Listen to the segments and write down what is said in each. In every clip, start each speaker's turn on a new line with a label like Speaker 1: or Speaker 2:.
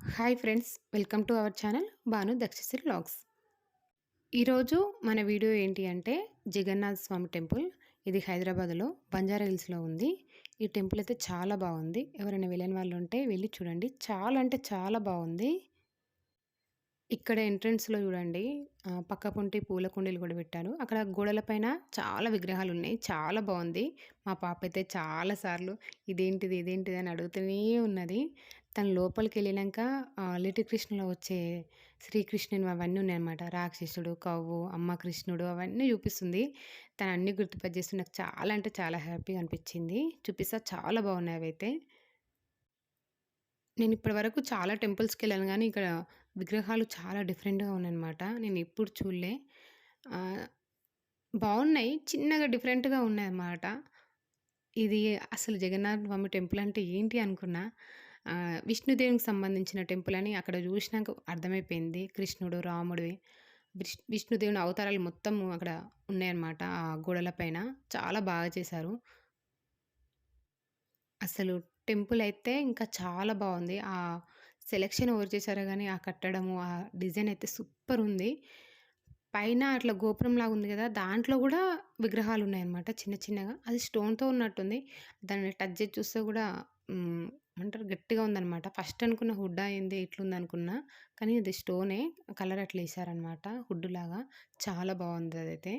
Speaker 1: Hi friends, welcome to our channel Banu Dakshasri vlogs. ఈరోజు మన video ఏంటి అంటే జగన్నాథ స్వామి టెంపుల్. ఇది హైదరాబాద్లో బంజారా హిల్స్లో ఉంది. ఈ టెంపుల్ అయితే చాలా బాగుంది. ఎవరైనా వెళ్ళని వాళ్ళు ఉంటే వెళ్ళి చూడండి. చాలా అంటే చాలా బాగుంది. ఇక్కడ ఎంట్రన్స్‌లో చూడండి పక్క పొంటి పూల కుండీలు కూడా పెట్టారు. అక్కడ గోడల పైన చాలా విగ్రహాలున్నాయి. చాలా బావుంది. మా పాప అయితే చాలా సార్లు ఇదేంటిది? ఇదేంటిది? అని అడుగుతూనే ఉన్నది. తను లోపలికెళ్ళినంక లిటిల్ కృష్ణలో వచ్చే శ్రీకృష్ణునివి అవన్నీ ఉన్నాయన్నమాట. రాక్షసుడు, కవ్వు, అమ్మ కృష్ణుడు అవన్నీ చూపిస్తుంది. తను అన్నీ గుర్తుపట్టేసి నాకు చాలా అంటే చాలా హ్యాపీగా అనిపించింది. చూపిస్తా, చాలా బాగున్నాయి అవైతే. నేను ఇప్పటి వరకు చాలా టెంపుల్స్‌కెళ్ళాను గానీ, ఇక్కడ విగ్రహాలు చాలా డిఫరెంట్‌గా ఉన్నాయన్నమాట. నేనెప్పుడు చూడలే. ఆహ్, బావున్నాయి. చిన్నగా డిఫరెంట్‌గా ఉన్నాయన్నమాట. ఇది అసలు జగన్నాథ స్వామి టెంపుల్ అంటే ఏంటి అనుకున్నా. విష్ణుదేవునికి సంబంధించిన టెంపుల్ అని అక్కడ చూసినాక అర్థమైపోయింది. కృష్ణుడు, రాముడివి, విష్ణుదేవుని అవతారాలు మొత్తం అక్కడ ఉన్నాయన్నమాట. ఆ గోడల పైన చాలా బాగా చేశారు. అసలు టెంపులయితే ఇంకా చాలా బావుంది. సెలక్షన్ ఎవరు చేశారో గానీ, ఆ కట్టడము, ఆ డిజైన్ అయితే సూపరుంది. పైన అట్లా గోపురంలాగా ఉంది గదా! దాంట్లో గూడా విగ్రహాలున్నాయన్నమాట చిన్న చిన్నగా. అది స్టోన్‌తో ఉన్నట్టుంది. దాన్ని టచ్ చేసి చూస్తే గూడా హ్మ్. ఏమంటారు, గట్టిగా ఉందన్నమాట. ఫస్ట్ అనుకున్న హుడ్డా ఏంది ఇట్లుందనుకున్నా. కానీ ఇది స్టోనే. కలర్ అట్లా ఏశారన్నమాట హుడ్డులాగా. చాలా బావుంది అదైతే.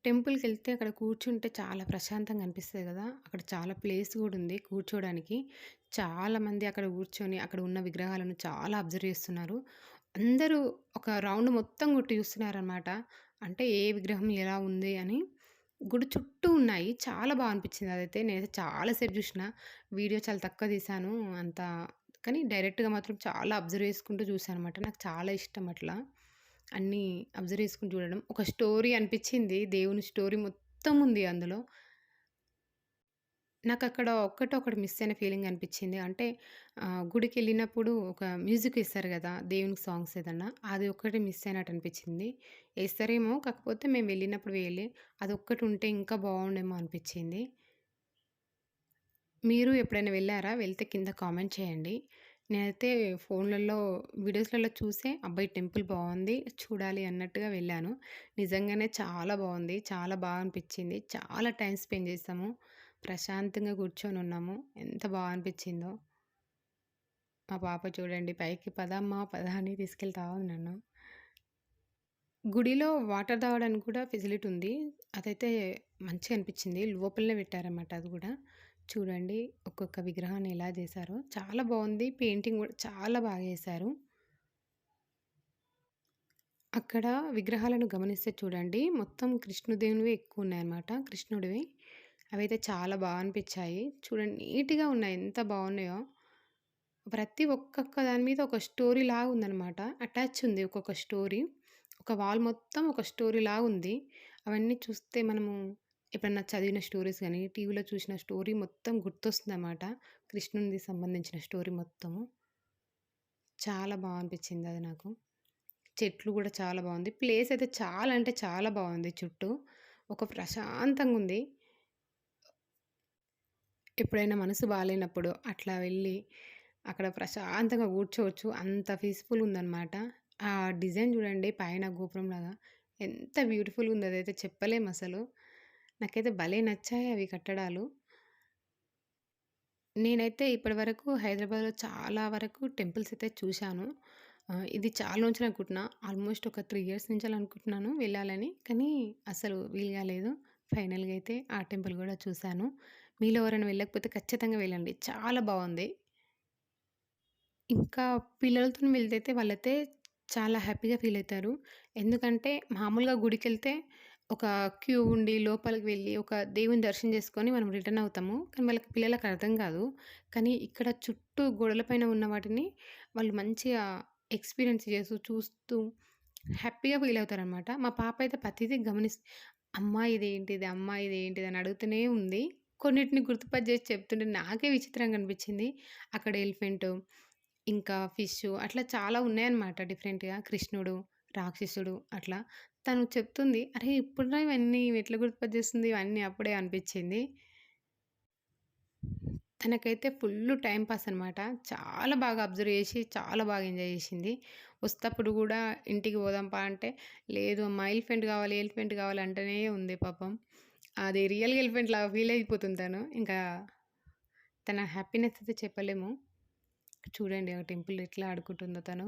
Speaker 1: టెంపుల్‌కెళ్తే అక్కడ కూర్చుంటే చాలా ప్రశాంతంగా అనిపిస్తది గదా! అక్కడ చాలా ప్లేస్ గూడా ఉంది కూర్చోడానికి. చాలామంది అక్కడ కూర్చొని అక్కడ ఉన్న విగ్రహాలను చాలా అబ్జర్వ్ చేస్తున్నారు. అందరూ ఒక రౌండ్ మొత్తం కొట్టి చూస్తున్నారనమాట. అంటే ఏ విగ్రహం ఎలా ఉంది అని. గుడి చుట్టూ ఉన్నాయి. చాలా అనిపించింది అదైతే. నేనైతే చాలా సేపు చూషిన. వీడియో చాలా తక్కువ తీశాను. అంత కానీ డైరెక్ట్‌గా మాత్రం చాలా అబ్జర్వ్ చేసుకుంటూ చూసాననమాట. నాకు చాలా ఇష్టం అట్లా. అన్నీ అబ్జర్వ్ చేసుకుంటూ చూడడం. ఒక స్టోరీ అనిపిచ్చింది. దేవుని స్టోరీ మొత్తం ఉంది అందులో. నాకక్కడ ఒక్కటొకటి మిస్ అయిన ఫీలింగ్ అనిపిచ్చింది. అంటే గుడికెళ్ళినప్పుడు ఒక మ్యూజిక్ ఇస్తారు గదా! దేవునికి సాంగ్స్ ఏదన్నా. అది ఒక్కటి మిస్ అయినట్టు అనిపిచ్చింది. ఎస్తారేమో, కాకపోతే మేము వెళ్ళినప్పుడు వేయలే. అదొక్కటి ఉంటే ఇంకా బావుండేమో అనిపిచ్చింది. మీరు ఎప్పుడైనా వెళ్లారా? వెళ్తే కింద కామెంట్ చేయండి. నేనైతే ఫోన్‌లలో, వీడియోస్‌లలో చూసే అబ్బా! ఈ టెంపుల్ బావుంది, చూడాలి అన్నట్టుగా వెళ్ళాను. నిజంగానే చాలా బావుంది. చాలా అనిపిచ్చింది. చాలా టైమ్ స్పెండ్ చేశాము. ప్రశాంతంగా కూర్చొనున్నాము. ఎంత అనిపిచ్చిందో. మా పాప చూడండి పైకి పదమ్మా పద అని తీసుకెళ్తా ఉంది నన్ను. గుడిలో వాటర్ తాగడానికి కూడా ఫెసిలిటీ ఉంది. అదైతే మంచిగా అనిపిచ్చింది. లోపలనే పెట్టారన్నమాట అది గూడా. చూడండి ఒక్కొక్క విగ్రహాన్ని ఎలా చేశారో. చాలా బావుంది. పెయింటింగ్ గూడా చాలా బాగా చేశారు. అక్కడ విగ్రహాలను గమనిస్తే చూడండి, మొత్తం కృష్ణుదేవునివే ఎక్కువున్నాయన్నమాట. కృష్ణుడివి. అవైతే చాలా అనిపిచ్చాయి. చూడండి నీట్‌గా ఉన్నాయి. ఎంత బావున్నాయో. ప్రతి ఒక్కొక్క దాని మీద ఒక స్టోరీలాగా ఉందన్నమాట. అటాచ్ ఉంది ఒక్కొక్క స్టోరీ. ఒక వాల్ మొత్తం ఒక స్టోరీలాగుంది. అవన్నీ చూస్తే మనము ఎప్పుడన్నా చదివిన స్టోరీస్ గాని, టీవీలో చూసిన స్టోరీ మొత్తం గుర్తొస్తుందన్నమాట. కృష్ణునిది సంబంధించిన స్టోరీ మొత్తము. చాలా అనిపిచ్చింది అది నాకు. చెట్లు గూడా చాలా బావుంది. ప్లేస్ అయితే చాలా అంటే చాలా బావుంది చుట్టూ. ఒక ప్రశాంతంగుంది. ఎప్పుడైనా మనసు బాలేనప్పుడు అట్లా వెళ్ళి, అక్కడ ప్రశాంతంగా కూర్చోవచ్చు. అంత పీస్‌ఫుల్‌గుందనమాట. ఆ డిజైన్ చూడండి పైన గోపురంలాగా. ఎంత బ్యూటిఫుల్‌గుందో అదైతే చెప్పలేమసలు. నాకైతే భలే నచ్చాయి అవి కట్టడాలు. నేనైతే ఇప్పటివరకు హైదరాబాద్‌లో చాలా వరకు టెంపుల్స్ అయితే చూశాను. ఇది చాలా రోజులు అనుకుంటున్నా. ఆల్మోస్ట్ ఒక 3 ఇయర్స్ నుంచెల్లి అనుకుంటున్నాను వెళ్ళాలని. కానీ అసలు వీలు కాలేదు. ఫైనల్‌గా అయితే ఆ టెంపుల్ గూడా చూశాను. మీలో ఎవరైనా వెళ్ళకపోతే ఖచ్చితంగా వెళ్ళండి. చాలా బావుంది. ఇంకా పిల్లలతోని వెళ్తైతే వాళ్ళైతే చాలా హ్యాపీగా ఫీల్ అయితారు. ఎందుకంటే మామూలుగా గుడికెళ్తే ఒక క్యూ ఉండి లోపలికి వెళ్ళి ఒక దేవుని దర్శనం చేసుకొని మనం రిటర్న్ అవుతాము. కానీ వాళ్ళకి పిల్లలకి అర్థం కాదు. కానీ ఇక్కడ చుట్టూ గోడల పైన ఉన్న వాటిని వాళ్ళు మంచిగా ఎక్స్‌పీరియన్స్ చేస్తూ, చూస్తూ హ్యాపీగా ఫీల్ అవుతారనమాట. మా పాప అయితే ప్రతీదీ అమ్మా ఇదేంటిది? అమ్మా ఇదేంటిది? అని అడుగుతూనే ఉంది. కొన్నిటిని గుర్తుపట్టి చేసి చెప్తుంటే నాకే విచిత్రంగా అనిపించింది. అక్కడ ఎలిఫెంటు, ఇంకా ఫిషు అట్లా చాలా ఉన్నాయన్నమాట డిఫరెంట్‌గా. కృష్ణుడు, రాక్షసుడు అట్లా. తను చెప్తుంది, "అరే! ఇప్పుడురా ఇవన్నీ ఎట్లా గుర్తుపట్టేస్తుంది ఇవన్నీ" అప్పుడే అనిపించింది. తనకైతే ఫుల్లు టైమ్ పాస్ అనమాట. చాలా బాగా అబ్జర్వ్ చేసి, చాలా బాగా ఎంజాయ్ చేసింది. వస్తప్పుడు గూడా ఇంటికి పోదాం పా అంటే, లేదు అమ్మా ఎలిఫెంట్ కావాలి, ఎలిఫెంట్ కావాలి అంటనే ఉంది పాపం. అది రియల్‌గా ఎలిఫెంట్‌లాగా ఫీల్ అయిపోతుంది తను. ఇంకా తన హ్యాపీనెస్ అయితే చెప్పలేము. చూడండి ఆ టెంపుల్ ఎట్లా ఆడుకుంటుందో తను.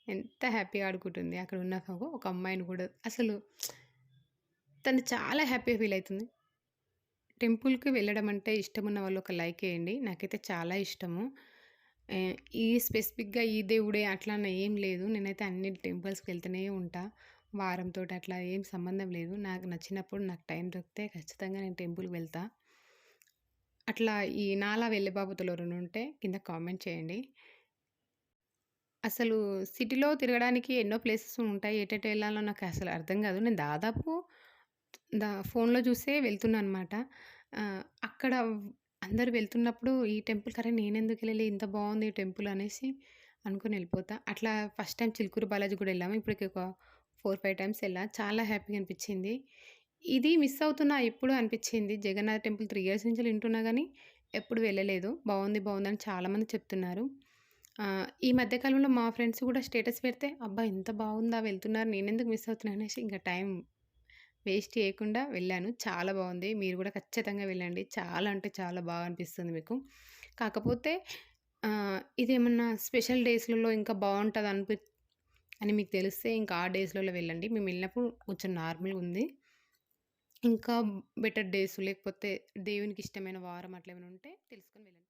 Speaker 1: ఎంత హ్యాపీగా ఆడుకుంటుంది. అక్కడ ఉన్న ఒక అమ్మాయిని కూడా అసలు తను చాలా హ్యాపీగా ఫీల్ అయితుంది. టెంపుల్‌కి వెళ్ళడం అంటే ఇష్టమున్న వాళ్ళు ఒక లైక్ ఎయండి. నాకైతే చాలా ఇష్టము. ఈ స్పెసిఫిక్‌గా ఈ దేవుడే అట్లా అని ఏం లేదు. నేనైతే అన్ని టెంపుల్స్‌కి వెళ్తూనే ఉంటా. వారంతోటి అట్లా ఏం సంబంధం లేదు. నాకు నచ్చినప్పుడు నాకు టైం దొరికితే ఖచ్చితంగా నేను టెంపుల్‌కి వెళ్తా. అట్లా ఈ నాలా వెళ్ళే బాబుతులు ఎవరైనా ఉంటే కింద కామెంట్ చేయండి. అసలు సిటీలో తిరగడానికి ఎన్నో ప్లేసెస్ ఉంటాయి. ఎటెటు వెళ్ళాలో నాకు అసలు అర్థం కాదు. నేను దాదాపు ఫోన్‌లో చూసే వెళ్తున్నాననమాట. అక్కడ అందరూ వెళ్తున్నప్పుడు ఈ టెంపుల్‌కి అరే! నేనెందుకెళ్ళలే ఇంత బావుంది ఈ టెంపుల్ అనేసి అనుకోని ఎళ్ళిపోతా. అట్లా ఫస్ట్ టైమ్ చిలుకూరు బాలాజీ కూడా ఎళ్ళాము. ఇప్పటికి ఒక 4, 5 టైమ్స్ ఎళ్ళా. చాలా హ్యాపీగా అనిపిచ్చింది. ఇది మిస్ అవుతున్నా ఎప్పుడు అనిపిచ్చింది. జగన్నాథ్ టెంపుల్ 3 ఇయర్స్ నుంచి వింటున్నా గానీ ఎప్పుడు వెళ్ళలేదు. బావుంది, బావుందని చాలామంది చెప్తున్నారు. ఈ మధ్య కాలంలో మా ఫ్రెండ్స్ కూడా స్టేటస్ పెడితే, "అబ్బా! ఇంత బావుందా వెళ్తున్నారు నేనెందుకు మిస్ అవుతున్నా" అనేసి ఇంక టైం వేస్ట్ చేయకుండా వెళ్ళాను. చాలా బావుంది. మీరు గూడా ఖచ్చితంగా వెళ్ళండి. చాలా అంటే చాలా బాగా అనిపిస్తుంది మీకు. కాకపోతే ఇదేమన్నా స్పెషల్ డేస్‌లలో ఇంకా అని మీకు తెలిస్తే ఇంకా ఆ డేస్‌లలో వెళ్ళండి. మేమెళ్ళినప్పుడు కొంచెం నార్మల్‌గుంది. ఇంకా బెటర్ డేస్ లేకపోతే దేవునికి ఇష్టమైన వారం అట్లా ఏమైనా ఉంటే తెలుసుకొని వెళ్ళండి.